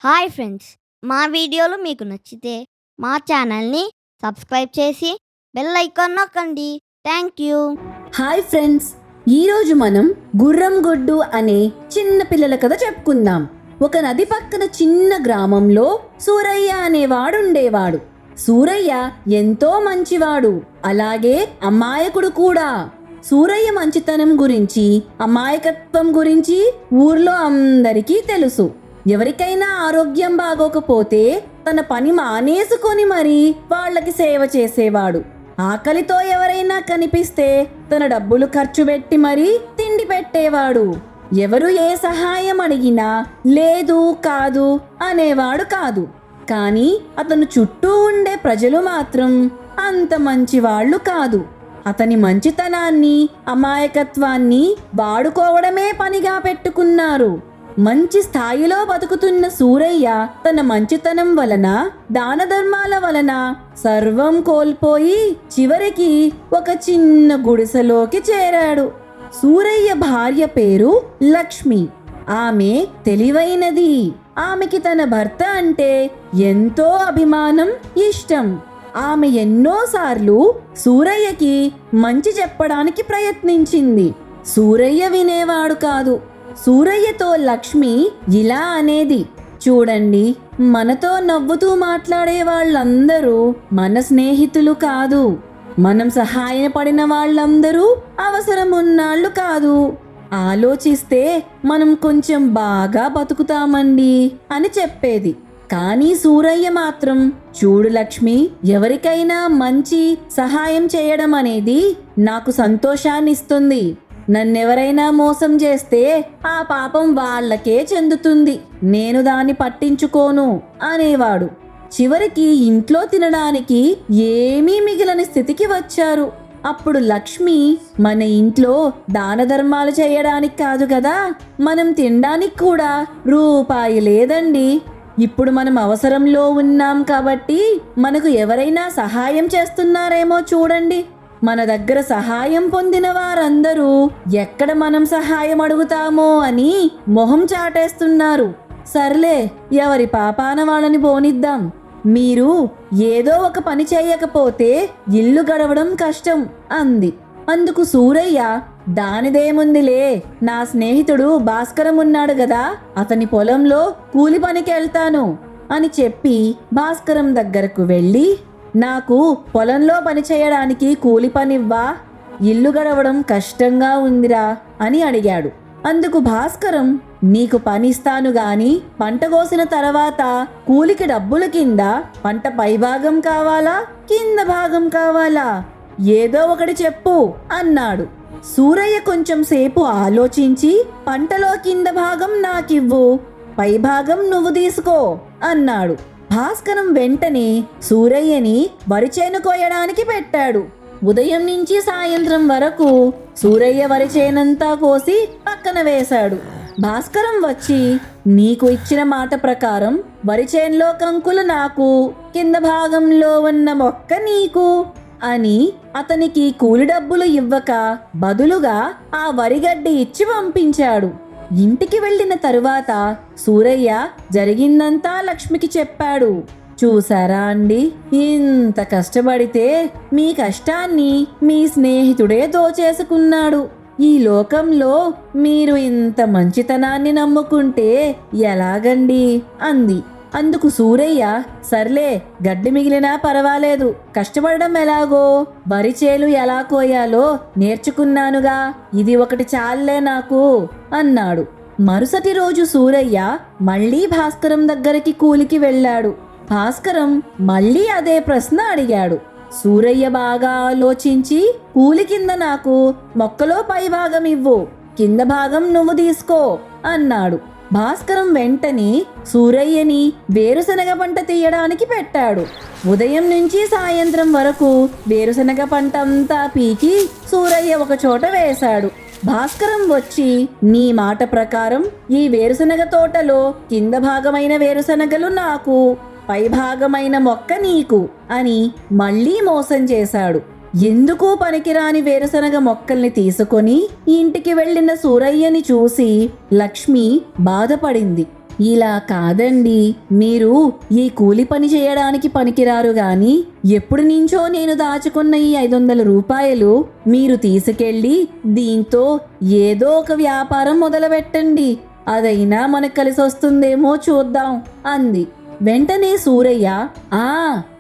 Hi friends, మా వీడియోలు మీకు నచ్చితే మా ఛానల్ని సబ్స్క్రైబ్ చేసి బెల్ ఐకాన్ నొక్కండి. Thank you. హాయ్ ఫ్రెండ్స్, ఈరోజు మనం గుర్రం గొడ్డు అనే చిన్న పిల్లల కథ చెప్పుకుందాం. ఒక నది పక్కన చిన్న గ్రామంలో సూరయ్య అనేవాడు ఉండేవాడు. సూరయ్య ఎంతో మంచివాడు, అలాగే అమాయకుడు కూడా. సూరయ్య మంచితనం గురించి, అమాయకత్వం గురించి ఊర్లో అందరికీ తెలుసు. ఎవరికైనా ఆరోగ్యం బాగోకపోతే తన పని మానేసుకొని మరీ వాళ్ళకి సేవ చేసేవాడు. ఆకలితో ఎవరైనా కనిపిస్తే తన డబ్బులు ఖర్చు పెట్టి మరీ తిండి పెట్టేవాడు. ఎవరు ఏ సహాయం అడిగినా లేదు కాదు అనేవాడు కాదు. కానీ అతను చుట్టూ ఉండే ప్రజలు మాత్రం అంత మంచివాళ్ళు కాదు. అతని మంచితనాన్ని, అమాయకత్వాన్ని వాడుకోవడమే పనిగా పెట్టుకున్నారు. మంచి స్థాయిలో బతుకుతున్న సూరయ్య తన మంచితనం వలన, దాన ధర్మాల వలన సర్వం కోల్పోయి చివరికి ఒక చిన్న గుడిసెలోకి చేరాడు. సూరయ్య భార్య పేరు లక్ష్మి. ఆమె తెలివైనది. ఆమెకి తన భర్త అంటే ఎంతో అభిమానం, ఇష్టం. ఆమె ఎన్నోసార్లు సూరయ్యకి మంచి చెప్పడానికి ప్రయత్నించింది. సూరయ్య వినేవాడు కాదు. సూరయ్యతో లక్ష్మి ఇలా అనేది, చూడండి, మనతో నవ్వుతూ మాట్లాడే వాళ్ళందరూ మన స్నేహితులు కాదు. మనం సహాయపడిన వాళ్ళందరూ అవసరం ఉన్నాళ్ళు కాదు. ఆలోచిస్తే మనం కొంచెం బాగా బతుకుతామండి అని చెప్పేది. కానీ సూరయ్య మాత్రం, చూడు లక్ష్మి, ఎవరికైనా మంచి సహాయం చేయడం అనేది నాకు సంతోషాన్ని ఇస్తుంది. నన్నెవరైనా మోసం చేస్తే ఆ పాపం వాళ్ళకే చెందుతుంది. నేను దాన్ని పట్టించుకోను అనేవాడు. చివరికి ఇంట్లో తినడానికి ఏమీ మిగిలని స్థితికి వచ్చారు. అప్పుడు లక్ష్మి, మన ఇంట్లో దాన ధర్మాలు చేయడానికి కాదు కదా, మనం తినడానికి కూడా రూపాయి లేదండి. ఇప్పుడు మనం అవసరంలో ఉన్నాం కాబట్టి మనకు ఎవరైనా సహాయం చేస్తున్నారేమో చూడండి. మన దగ్గర సహాయం పొందిన వారందరూ ఎక్కడ మనం సహాయం అడుగుతామో అని మొహం చాటేస్తున్నారు. సర్లే, ఎవరి పాపాన వాళ్ళని పోనిద్దాం. మీరు ఏదో ఒక పని చేయకపోతే ఇల్లు గడవడం కష్టం అంది. అందుకు సూరయ్య, దానిదేముందిలే, నా స్నేహితుడు భాస్కరం ఉన్నాడు గదా, అతని పొలంలో కూలి పనికి వెళ్తాను అని చెప్పి భాస్కరం దగ్గరకు వెళ్ళి, నాకు పొలంలో పని చేయడానికి కూలి పనివ్వా, ఇల్లు గడవడం కష్టంగా ఉందిరా అని అడిగాడు. అందుకు భాస్కరం, నీకు పనిస్తాను గాని పంట కోసిన తర్వాత కూలికి డబ్బుల కింద పంట పైభాగం కావాలా, కింద భాగం కావాలా, ఏదో ఒకటి చెప్పు అన్నాడు. సూరయ్య కొంచెం సేపు ఆలోచించి, పంటలో కింద భాగం నాకివ్వు, పై భాగం నువ్వు తీసుకో అన్నాడు. భాస్కరం వెంటనే సూరయ్యని వరి చేను కోయడానికి పెట్టాడు. ఉదయం నుంచి సాయంత్రం వరకు సూరయ్య వరి చేనంతా కోసి పక్కన వేశాడు. భాస్కరం వచ్చి, నీకు ఇచ్చిన మాట ప్రకారం వరి చేనులో కంకులు నాకు, కింద భాగంలో ఉన్న మొక్క నీకు అని అతనికి కూలి డబ్బులు ఇవ్వక బదులుగా ఆ వరిగడ్డి ఇచ్చి పంపించాడు. ఇంటికి వెళ్ళిన తరువాత సూరయ్య జరిగిందంతా లక్ష్మికి చెప్పాడు. చూసారా అండి, ఇంత కష్టపడితే మీ కష్టాన్ని మీ స్నేహితుడే దోచేసుకున్నాడు. ఈ లోకంలో మీరు ఇంత మంచితనాన్ని నమ్ముకుంటే ఎలాగండి అంది. అందుకు సూరయ్య, సర్లే, గడ్డి మిగిలినా పర్వాలేదు, కష్టపడడం ఎలాగో వరి చేలు ఎలా కోయాలో నేర్చుకున్నానుగా, ఇది ఒకటి చాలే నాకు అన్నాడు. మరుసటి రోజు సూరయ్య మళ్ళీ భాస్కరం దగ్గరికి కూలికి వెళ్ళాడు. భాస్కరం మళ్ళీ అదే ప్రశ్న అడిగాడు. సూరయ్య బాగా ఆలోచించి, కూలి కింద నాకు మొక్కలో పై భాగం ఇవ్వు, కింద భాగం నువ్వు తీసుకో అన్నాడు. భాస్కరం వెంటనే సూరయ్యని వేరుశనగ పంట తీయడానికి పెట్టాడు. ఉదయం నుంచి సాయంత్రం వరకు వేరుశనగ పంట అంతా పీకి సూరయ్య ఒక చోట వేశాడు. భాస్కరం వచ్చి, నీ మాట ప్రకారం ఈ వేరుశనగ తోటలో కింద భాగమైన వేరుశనగలు నాకు, పై భాగమైన మొక్క నీకు అని మళ్ళీ మోసం చేశాడు. ఎందుకు పనికిరాని వేరుశనగ మొక్కల్ని తీసుకొని ఇంటికి వెళ్ళిన సూరయ్యని చూసి లక్ష్మి బాధపడింది. ఇలా కాదండి, మీరు ఈ కూలి పని చేయడానికి పనికిరారు గాని ఎప్పుడు నుంచో నేను దాచుకున్న ఈ 500 రూపాయలు మీరు తీసుకెళ్ళి దీంతో ఏదో ఒక వ్యాపారం మొదలుపెట్టండి, అదైనా మనకు కలిసి వస్తుందేమో చూద్దాం అంది. వెంటనే సూరయ్య,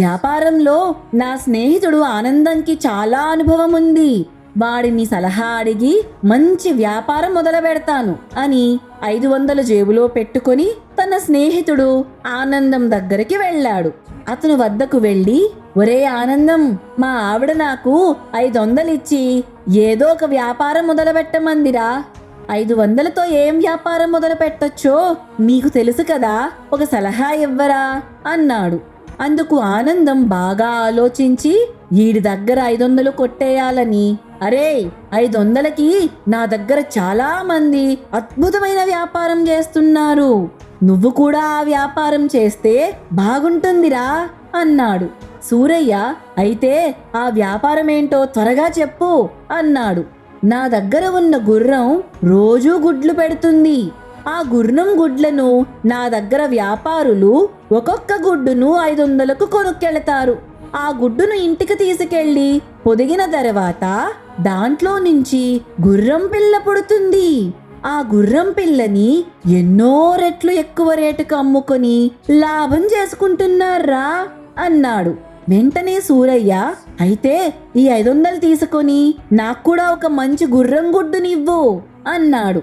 వ్యాపారంలో నా స్నేహితుడు ఆనందంకి చాలా అనుభవం ఉంది, వాడిని సలహా అడిగి మంచి వ్యాపారం మొదలు పెడతాను అని 500 జేబులో పెట్టుకొని తన స్నేహితుడు ఆనందం దగ్గరికి వెళ్ళాడు. అతను వద్దకు వెళ్ళి, ఒరే ఆనందం, మా ఆవిడ నాకు 500 ఇచ్చి ఏదో ఒక వ్యాపారం మొదలు పెట్టమందిరా, 500తో ఏం వ్యాపారం మొదలు పెట్టొచ్చో నీకు తెలుసు కదా, ఒక సలహా ఇవ్వరా అన్నాడు. అందుకు ఆనందం బాగా ఆలోచించి వీడి దగ్గర 500 కొట్టేయాలని, అరే 500కి నా దగ్గర చాలా మంది అద్భుతమైన వ్యాపారం చేస్తున్నారు, నువ్వు కూడా ఆ వ్యాపారం చేస్తే బాగుంటుందిరా అన్నాడు. సూరయ్య, అయితే ఆ వ్యాపారం ఏంటో త్వరగా చెప్పు అన్నాడు. నా దగ్గర ఉన్న గుర్రం రోజూ గుడ్లు పెడుతుంది, ఆ గుర్రం గుడ్లను నా దగ్గర వ్యాపారులు ఒక్కొక్క గుడ్డును 500కు కొనుక్కెళతారు. ఆ గుడ్డును ఇంటికి తీసుకెళ్లి పొదిగిన తర్వాత దాంట్లో నుంచి గుర్రం పిల్ల పుడుతుంది. ఆ గుర్రం పిల్లని ఎన్నో రెట్లు ఎక్కువ రేటుకు అమ్ముకొని లాభం చేసుకుంటున్నారా అన్నాడు. వెంటనే సూరయ్య, అయితే ఈ 500 తీసుకొని నాకు కూడా ఒక మంచి గుర్రం గుడ్డునివ్వు అన్నాడు.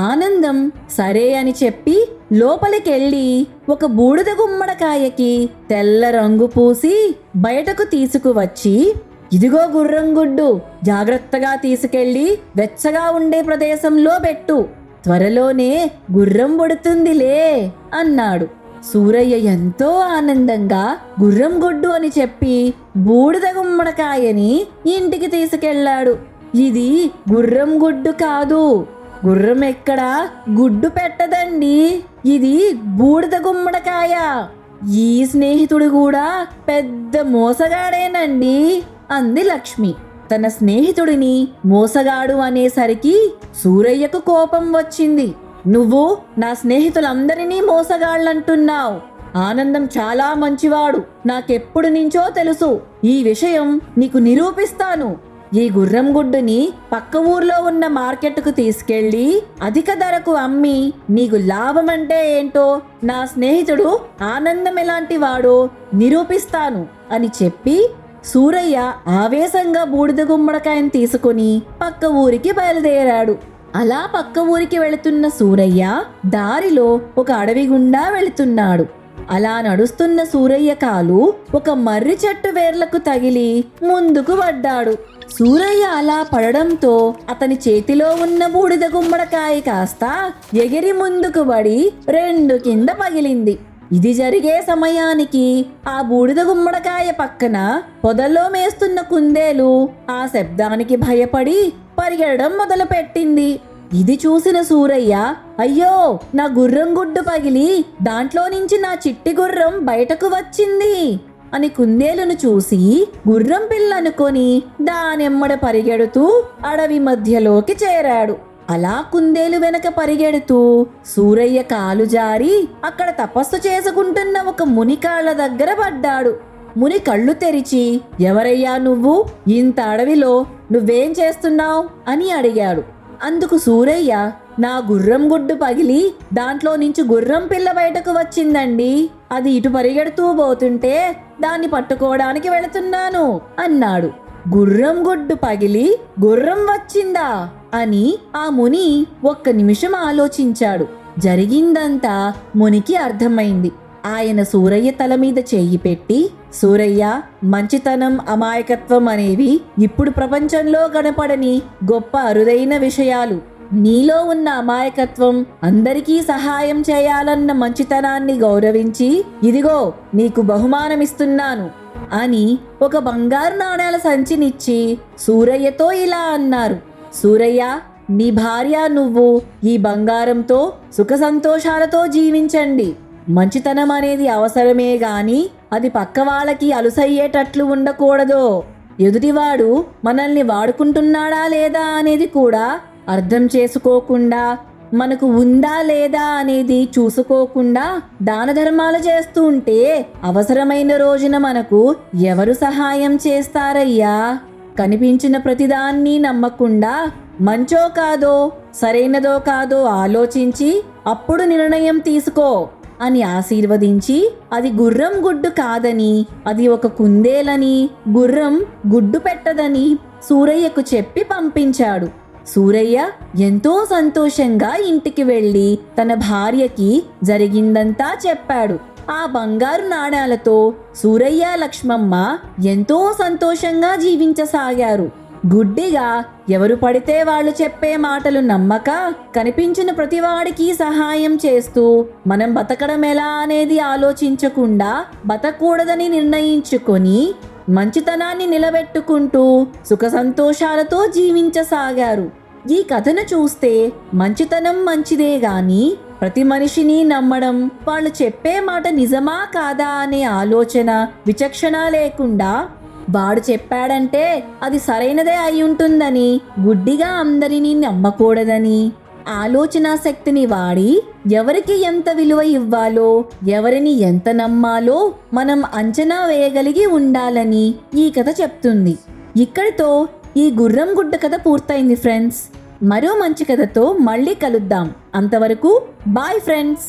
ఆనందం సరే అని చెప్పి లోపలికెళ్ళి ఒక బూడిద గుమ్మడికాయకి తెల్ల రంగు పూసి బయటకు తీసుకువచ్చి, ఇదిగో గుర్రం గుడ్డు, జాగ్రత్తగా తీసుకెళ్లి వెచ్చగా ఉండే ప్రదేశంలో పెట్టు, త్వరలోనే గుర్రం పుడుతుందిలే అన్నాడు. సూరయ్య ఎంతో ఆనందంగా గుర్రం గుడ్డు అని చెప్పి బూడిద గుమ్మడికాయని ఇంటికి తీసుకెళ్లాడు. ఇది గుర్రం గుడ్డు కాదు, గుర్రం ఎక్కడా గుడ్డు పెట్టదండి, ఇది బూడిద గుమ్మడికాయ, ఈ స్నేహితుడు కూడా పెద్ద మోసగాడేనండి అంది లక్ష్మి. తన స్నేహితుడిని మోసగాడు అనేసరికి సూరయ్యకు కోపం వచ్చింది. నువ్వు నా స్నేహితులందరినీ మోసగాళ్ళంటున్నావు, ఆనందం చాలా మంచివాడు, నాకెప్పుడు నుంచో తెలుసు, ఈ విషయం నీకు నిరూపిస్తాను, ఈ గుర్రం గుడ్డుని పక్క ఊర్లో ఉన్న మార్కెట్కు తీసుకెళ్లి అధిక ధరకు అమ్మి నీకు లాభం అంటే ఏంటో, నా స్నేహితుడు ఆనందం ఎలాంటి వాడో నిరూపిస్తాను అని చెప్పి సూరయ్య ఆవేశంగా బూడిద గుమ్మడికాయను తీసుకుని పక్క ఊరికి బయలుదేరాడు. అలా పక్క ఊరికి వెళుతున్న సూరయ్య దారిలో ఒక అడవి గుండా వెళుతున్నాడు. అలా నడుస్తున్న సూరయ్య కాలు ఒక మర్రి చెట్టు వేర్లకు తగిలి ముందుకు పడ్డాడు. సూరయ్య అలా పడడంతో అతని చేతిలో ఉన్న బూడిద గుమ్మడికాయ కాస్త ఎగిరి ముందుకు పడి 2 కింద పగిలింది. ఇది జరిగే సమయానికి ఆ బూడిద గుమ్మడికాయ పక్కన పొదల్లో మేస్తున్న కుందేలు ఆ శబ్దానికి భయపడి పరిగెడడం మొదలుపెట్టింది. ఇది చూసిన సూరయ్య, అయ్యో నా గుర్రం గుడ్డు పగిలి దాంట్లో నుంచి నా చిట్టి గుర్రం బయటకు వచ్చింది అని కుందేలును చూసి గుర్రం పిల్ల అనుకొని దానెమ్మడ పరిగెడుతూ అడవి మధ్యలోకి చేరాడు. అలా కుందేలు వెనక పరిగెడుతూ సూరయ్య కాలు జారి అక్కడ తపస్సు చేసుకుంటున్న ఒక ముని కాళ్ళ దగ్గర పడ్డాడు. ముని కళ్ళు తెరిచి, ఎవరయ్యా నువ్వు, ఇంత అడవిలో నువ్వేం చేస్తున్నావు అని అడిగాడు. అందుకు సూరయ్య, నా గుర్రం గుడ్డు పగిలి దాంట్లో నుంచి గుర్రం పిల్ల బయటకు వచ్చిందండి, అది ఇటు పరిగెడుతూ పోతుంటే దాన్ని పట్టుకోవడానికి వెళుతున్నాను అన్నాడు. గుర్రం గుడ్డు పగిలి గుర్రం వచ్చిందా అని ఆ ముని ఒక్క నిమిషం ఆలోచించాడు. జరిగిందంతా మునికి అర్థమైంది. ఆయన సూరయ్య తల మీద చెయ్యి పెట్టి, సూరయ్య, మంచితనం, అమాయకత్వం అనేవి ఇప్పుడు ప్రపంచంలో కనపడని గొప్ప అరుదైన విషయాలు. నీలో ఉన్న అమాయకత్వం, అందరికీ సహాయం చేయాలన్న మంచితనాన్ని గౌరవించి ఇదిగో నీకు బహుమానమిస్తున్నాను అని ఒక బంగారు నాణేల సంచినిచ్చి సూరయ్యతో ఇలా అన్నారు. సూరయ్య, నీ భార్య నువ్వు ఈ బంగారంతో సుఖ సంతోషాలతో జీవించండి. మంచితనం అనేది అవసరమే గాని అది పక్క వాళ్ళకి అలుసయ్యేటట్లు ఉండకూడదు. ఎదుటివాడు మనల్ని వాడుకుంటున్నాడా లేదా అనేది కూడా అర్థం చేసుకోకుండా మనకు ఉందా లేదా అనేది చూసుకోకుండా దాన ధర్మాలు చేస్తూ ఉంటే అవసరమైన రోజున మనకు ఎవరు సహాయం చేస్తారయ్యా? కనిపించిన ప్రతిదాన్ని నమ్మకుండా మంచో కాదో సరైనదో కాదో ఆలోచించి అప్పుడు నిర్ణయం తీసుకో అని ఆశీర్వదించి, అది గుర్రం గుడ్డు కాదని, అది ఒక కుందేలని, గుర్రం గుడ్డు పెట్టదని సూరయ్యకు చెప్పి పంపించాడు. సూరయ్య ఎంతో సంతోషంగా ఇంటికి వెళ్ళి తన భార్యకి జరిగిందంతా చెప్పాడు. ఆ బంగారు నాణాలతో సూరయ్య లక్ష్మమ్మ ఎంతో సంతోషంగా జీవించసాగారు. గుడ్డిగా ఎవరు పడితే వాళ్ళు చెప్పే మాటలు నమ్మక కనిపించిన ప్రతివాడికి సహాయం చేస్తూ మనం బతకడం ఎలా అనేది ఆలోచించకుండా బతకూడదని నిర్ణయించుకొని మంచితనాన్ని నిలబెట్టుకుంటూ సుఖ సంతోషాలతో జీవించసాగారు. ఈ కథను చూస్తే మంచితనం మంచిదే గాని ప్రతి మనిషిని నమ్మడం, వాళ్ళు చెప్పే మాట నిజమా కాదా అనే ఆలోచన విచక్షణ లేకుండా వాడు చెప్పాడంటే అది సరైనదే అయి ఉంటుందని గుడ్డిగా అందరినీ నమ్మకూడదని ఆలోచన శక్తిని వాడి ఎవరికి ఎంత విలువ ఇవ్వాలో, ఎవరిని ఎంత నమ్మాలో మనం అంచనా వేయగలిగి ఉండాలని ఈ కథ చెప్తుంది. ఇక్కడితో ఈ గుర్రం గుడ్డ కథ పూర్తయింది ఫ్రెండ్స్. మరో మంచి కథతో మళ్ళీ కలుద్దాం. అంతవరకు బాయ్ ఫ్రెండ్స్.